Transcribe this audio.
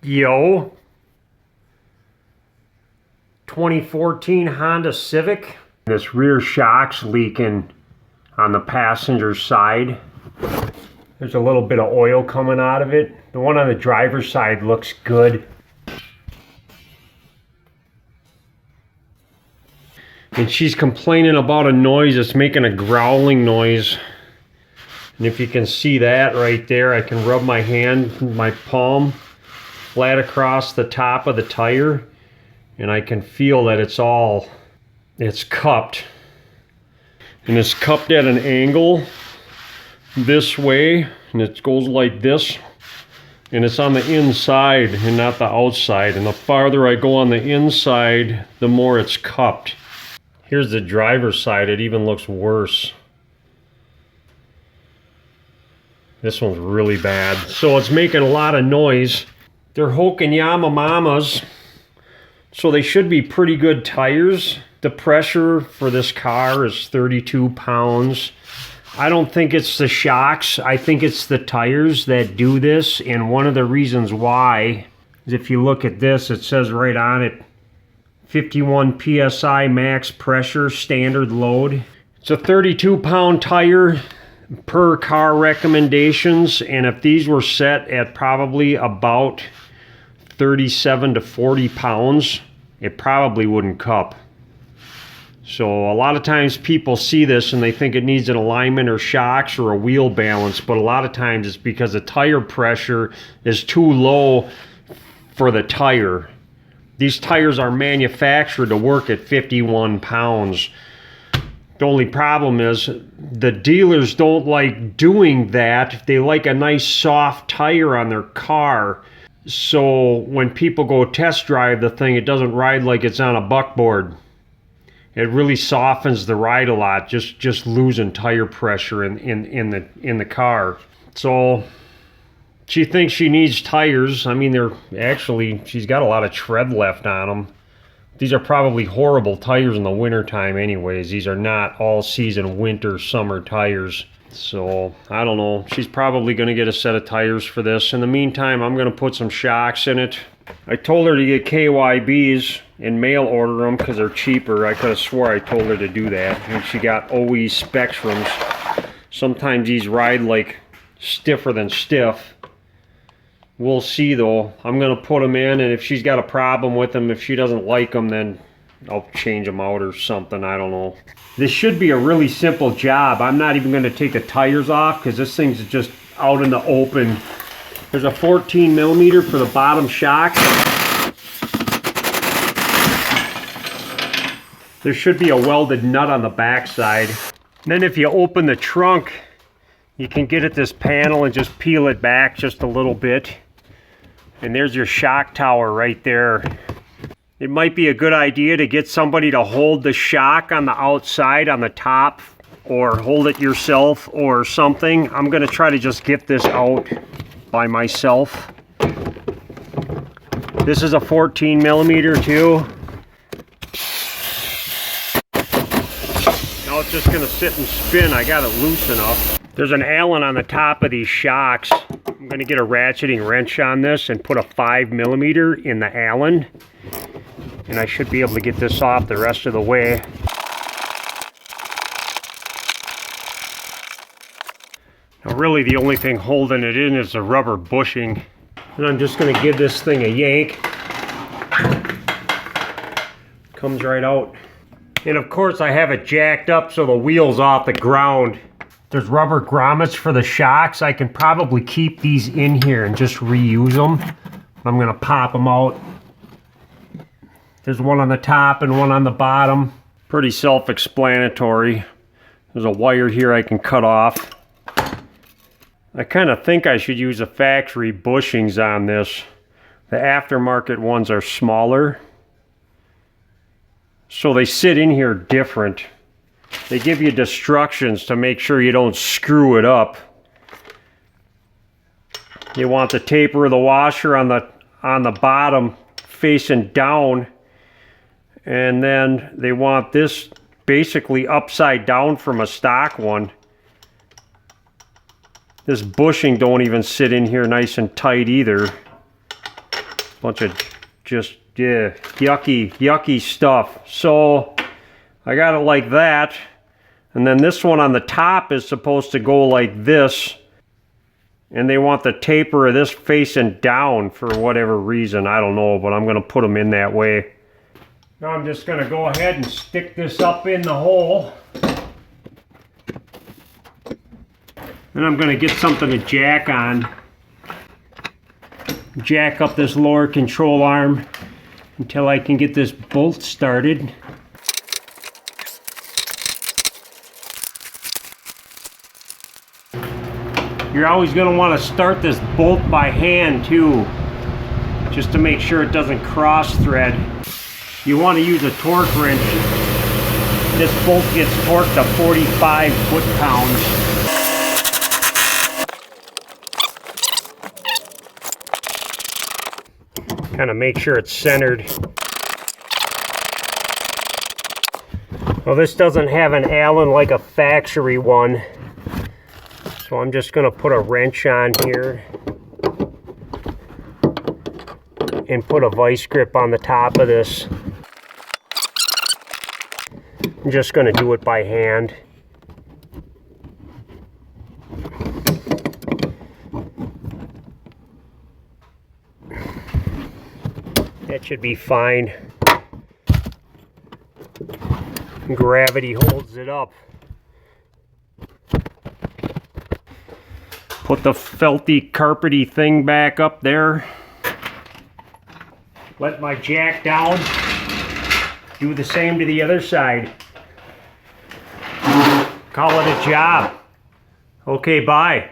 Yo, 2014 Honda Civic. This rear shock's leaking on the passenger side. There's a little bit of oil coming out of it. The one on the driver's side looks good. And she's complaining about a noise. It's making a growling noise. And if you can see that right there, I can rub my hand, my palm, flat across the top of the tire, and I can feel that it's cupped. And it's cupped at an angle this way, and it goes like this. And it's on the inside and not the outside. And the farther I go on the inside, the more it's cupped. Here's the driver's side. It even looks worse. This one's really bad. So it's making a lot of noise. They're Hokanyama Mamas, so they should be pretty good tires. The pressure for this car is 32 pounds. I don't think it's the shocks. I think it's the tires that do this. And one of the reasons why is if you look at this, it says right on it, 51 PSI max pressure, standard load. It's a 32 pound tire per car recommendations. And if these were set at probably about 37 to 40 pounds, it probably wouldn't cup. So a lot of times people see this and they think it needs an alignment or shocks or a wheel balance, but a lot of times it's because the tire pressure is too low for the tire. These tires are manufactured to work at 51 pounds. The only problem is the dealers don't like doing that. They like a nice soft tire on their car. So when people go test drive the thing, it doesn't ride like it's on a buckboard. It really softens the ride a lot, just losing tire pressure in the car. So she thinks she needs tires. I mean, she's got a lot of tread left on them. These are probably horrible tires in the wintertime anyways. These are not all season winter, summer tires. So, I don't know. She's probably going to get a set of tires for this. In the meantime, I'm going to put some shocks in it. I told her to get KYBs and mail order them because they're cheaper. I could have swore I told her to do that. And she got OE Spectrums. Sometimes these ride like stiffer than stiff. We'll see though. I'm going to put them in, and if she's got a problem with them, if she doesn't like them, then I'll change them out or something. I don't know. This should be a really simple job. I'm not even going to take the tires off because this thing's just out in the open. There's a 14 millimeter for the bottom shock. There should be a welded nut on the back side. Then if you open the trunk, you can get at this panel and just peel it back just a little bit. And there's your shock tower right there. It might be a good idea to get somebody to hold the shock on the outside on the top, or hold it yourself or something. I'm going to try to just get this out by myself. This is a 14 millimeter too. Now it's just going to sit and spin. I got it loose enough. There's an Allen on the top of these shocks. I'm going to get a ratcheting wrench on this and put a 5 millimeter in the Allen. And I should be able to get this off the rest of the way. Now really the only thing holding it in is the rubber bushing. And I'm just going to give this thing a yank. Comes right out. And of course I have it jacked up so the wheel's off the ground. There's rubber grommets for the shocks. I can probably keep these in here and just reuse them. I'm going to pop them out. There's one on the top and one on the bottom. Pretty self-explanatory. There's a wire here I can cut off. I kind of think I should use the factory bushings on this. The aftermarket ones are smaller, so they sit in here different. They give you instructions to make sure you don't screw it up. You want the taper of the washer on the bottom facing down, and then they want this basically upside down from a stock one. This bushing don't even sit in here nice and tight either. Bunch of just yucky stuff. So I got it like that. And then this one on the top is supposed to go like this. And they want the taper of this facing down for whatever reason. I don't know, but I'm going to put them in that way. Now I'm just going to go ahead and stick this up in the hole. Then I'm going to get something to jack on. Jack up this lower control arm until I can get this bolt started. You're always going to want to start this bolt by hand too, just to make sure it doesn't cross thread. You want to use a torque wrench. This bolt gets torqued to 45 foot-pounds. Kind of make sure it's centered. Well, this doesn't have an Allen like a factory one. So I'm just going to put a wrench on here and put a vice grip on the top of this. I'm just going to do it by hand. That should be fine. Gravity holds it up. Put the felty, carpety thing back up there. Let my jack down. Do the same to the other side. Call it a job. Okay, bye.